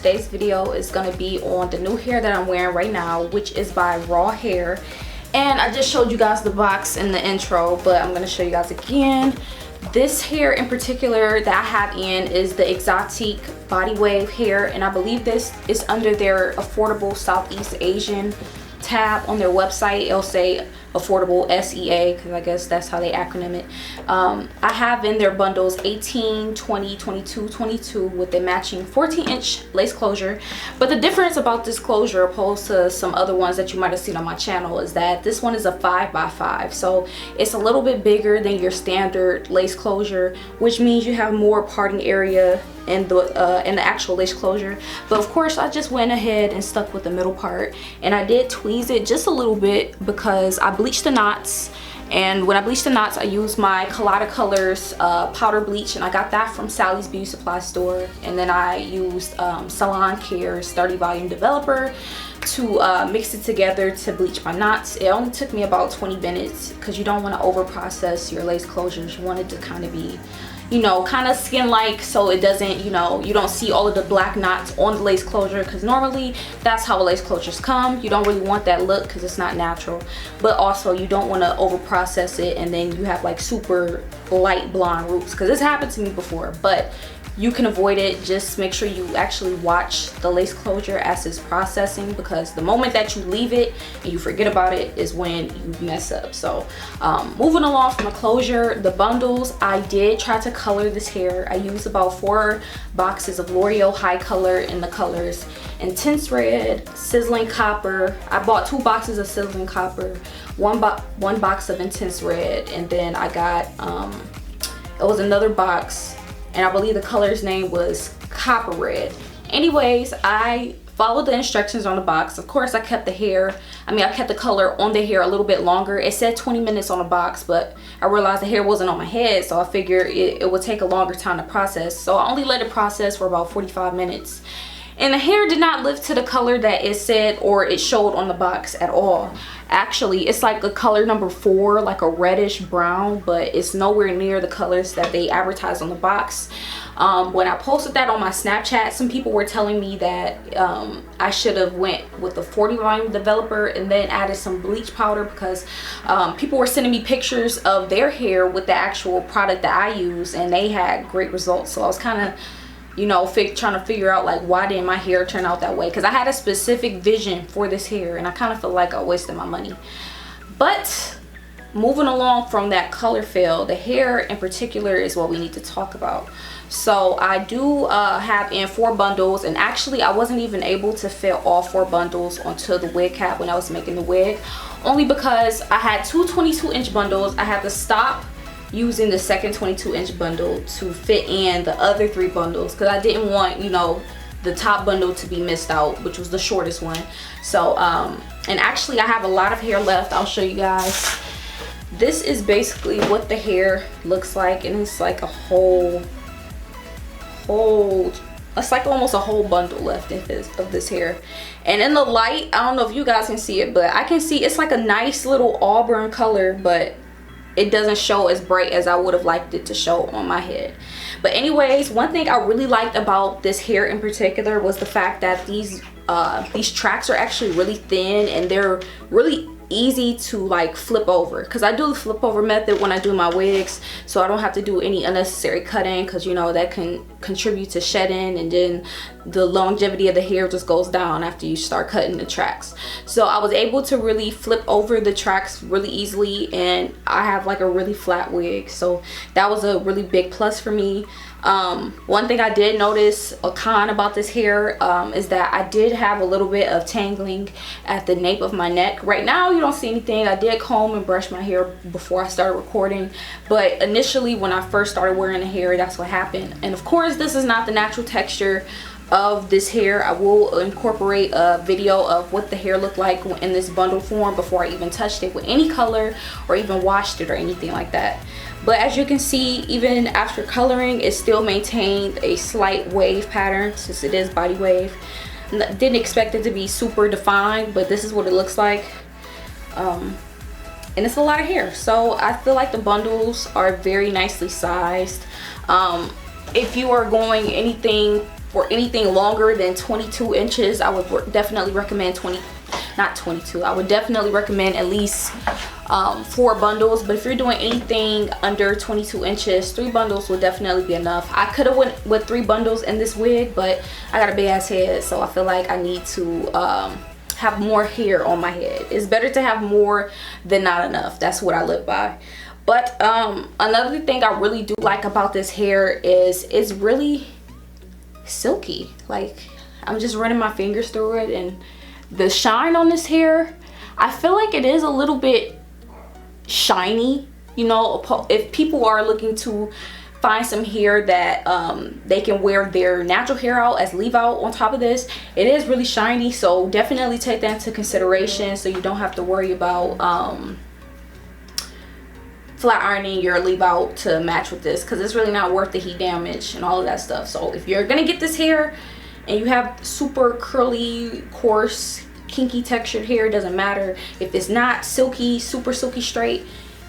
today's video is going to be on the new hair that I'm wearing right now, which is by Rauh hair. And I just showed you guys the box in the intro, but I'm going to show you guys again. This hair in particular that I have in is the Exotique body wave hair, and I believe this is under their affordable Southeast Asian tab on their website. It'll say affordable SEA because I guess that's how they acronym it. I have in their bundles 18, 20, 22, 22 with the matching 14-inch lace closure. But the difference about this closure opposed to some other ones that you might have seen on my channel is that this one is a 5x5, so it's a little bit bigger than your standard lace closure, which means you have more parting area in the actual lace closure. But of course I just went ahead and stuck with the middle part, and I did tweeze it just a little bit because I bleached the knots. And when I bleached the knots, I used my Colada Colors powder bleach, and I got that from Sally's Beauty Supply store. And then I used Salon Care's 30 volume developer to mix it together to bleach my knots. It only took me about 20 minutes because you don't want to over process your lace closures. You want it to kind of be, you know, kind of skin like, so it doesn't, you know, you don't see all of the black knots on the lace closure, because normally that's how lace closures come. You don't really want that look because it's not natural, but also you don't want to over process it and then you have like super light blonde roots, because this happened to me before. But you can avoid it. Just make sure you actually watch the lace closure as it's processing, because the moment that you leave it and you forget about it is when you mess up. So moving along from the closure, the bundles, I did try to color this hair. I used about 4 boxes of L'Oreal High Color in the colors Intense Red, Sizzling Copper. I bought 2 boxes of Sizzling Copper, one box of Intense Red, and then I got it was another box, and I believe the color's name was Copper Red. Anyways, I followed the instructions on the box. Of course, I kept the hair, I kept the color on the hair a little bit longer. It said 20 minutes on the box, but I realized the hair wasn't on my head, so I figured it would take a longer time to process. So I only let it process for about 45 minutes. And the hair did not lift to the color that it said or it showed on the box at all. Actually, it's like a color number 4, like a reddish brown, but it's nowhere near the colors that they advertise on the box. When I posted that on my Snapchat, some people were telling me that I should have went with the 40 volume developer and then added some bleach powder, because people were sending me pictures of their hair with the actual product that I use, and they had great results. So I was kind of, you know, trying to figure out like, why didn't my hair turn out that way? Because I had a specific vision for this hair, and I kind of feel like I wasted my money. But moving along from that color fail, the hair in particular is what we need to talk about. So I do have in 4 bundles, and actually I wasn't even able to fit all 4 bundles onto the wig cap when I was making the wig, only because I had 2 22-inch bundles. I had to stop using the second 22-inch bundle to fit in the other 3 bundles, because I didn't want, you know, the top bundle to be missed out, which was the shortest one. So and actually I have a lot of hair left. I'll show you guys. This is basically what the hair looks like, and it's like a whole it's like almost a whole bundle left of this hair. And in the light, I don't know if you guys can see it, but I can see it's like a nice little auburn color, but it doesn't show as bright as I would have liked it to show on my head. But anyways, one thing I really liked about this hair in particular was the fact that these tracks are actually really thin, and they're really easy to like flip over, because I do the flip over method when I do my wigs, so I don't have to do any unnecessary cutting, because you know that can contribute to shedding, and then the longevity of the hair just goes down after you start cutting the tracks. So I was able to really flip over the tracks really easily, and I have like a really flat wig, so that was a really big plus for me. One thing I did notice, a con about this hair, is that I did have a little bit of tangling at the nape of my neck. Right now you don't see anything. I did comb and brush my hair before I started recording, but initially when I first started wearing the hair, that's what happened. And of course this is not the natural texture of this hair. I will incorporate a video of what the hair looked like in this bundle form before I even touched it with any color or even washed it or anything like that. But as you can see, even after coloring, it still maintained a slight wave pattern, since it is body wave. Didn't expect it to be super defined, but this is what it looks like. And it's a lot of hair, so I feel like the bundles are very nicely sized. If you are going anything for anything longer than 22 inches, I would definitely recommend not 22. I would definitely recommend at least 4 bundles. But if you're doing anything under 22 inches, 3 bundles will definitely be enough. I could have went with 3 bundles in this wig, but I got a big ass head, so I feel like I need to have more hair on my head. It's better to have more than not enough. That's what I live by. But another thing I really do like about this hair is it's really silky. Like, I'm just running my fingers through it, and the shine on this hair, I feel like it is a little bit shiny. You know, if people are looking to find some hair that they can wear their natural hair out as leave out on top of this, it is really shiny. So definitely take that into consideration, so you don't have to worry about flat ironing your leave out to match with this, because it's really not worth the heat damage and all of that stuff. So if you're gonna get this hair and you have super curly, coarse, kinky textured hair, it doesn't matter if it's not silky, super silky straight,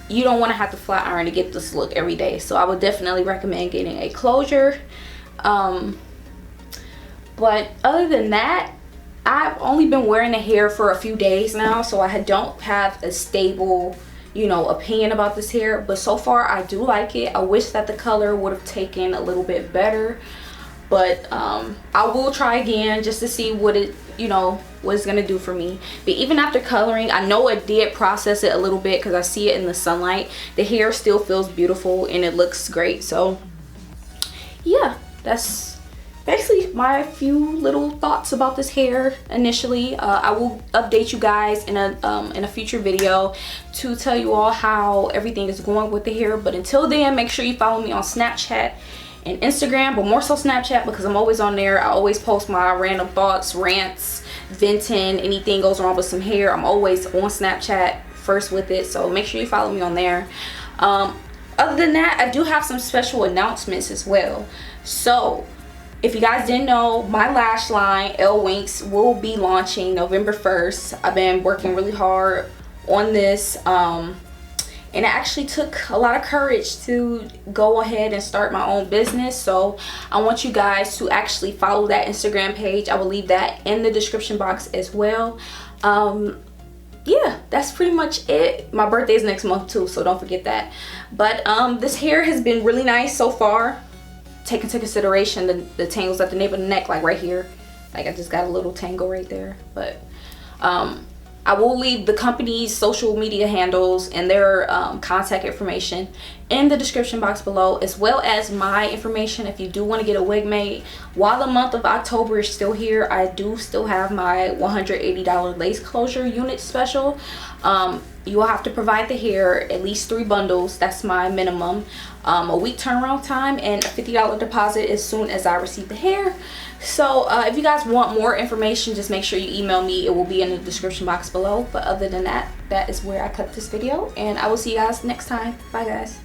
you don't want to have to flat iron to get this look every day. So I would definitely recommend getting a closure. But other than that, I've only been wearing the hair for a few days now, so I don't have a stable, you know, opinion about this hair. But so far I do like it. I wish that the color would have taken a little bit better, but I will try again just to see what it, you know, what it's gonna do for me. But even after coloring, I know it did process it a little bit because I see it in the sunlight. The hair still feels beautiful and it looks great. So yeah, that's basically my few little thoughts about this hair initially. I will update you guys in a future video to tell you all how everything is going with the hair. But until then, make sure you follow me on Snapchat and Instagram, but more so Snapchat, because I'm always on there. I always post my random thoughts, rants, venting, anything goes wrong with some hair. I'm always on Snapchat first with it, so make sure you follow me on there. Other than that, I do have some special announcements as well. So if you guys didn't know, my lash line, ElleWinks, will be launching November 1st. I've been working really hard on this, and it actually took a lot of courage to go ahead and start my own business. So I want you guys to actually follow that Instagram page. I will leave that in the description box as well. Yeah, that's pretty much it. My birthday is next month too, so don't forget that. But this hair has been really nice so far. Take into consideration the tangles at the nape of the neck, like right here. Like, I just got a little tangle right there. But I will leave the company's social media handles and their contact information in the description box below, as well as my information if you do want to get a wig made. While the month of October is still here, I do still have my $180 lace closure unit special. You will have to provide the hair, at least 3 bundles. That's my minimum. A week turnaround time and a $50 deposit as soon as I receive the hair. So if you guys want more information, just make sure you email me. It will be in the description box below. But other than that, that is where I cut this video, and I will see you guys next time. Bye guys.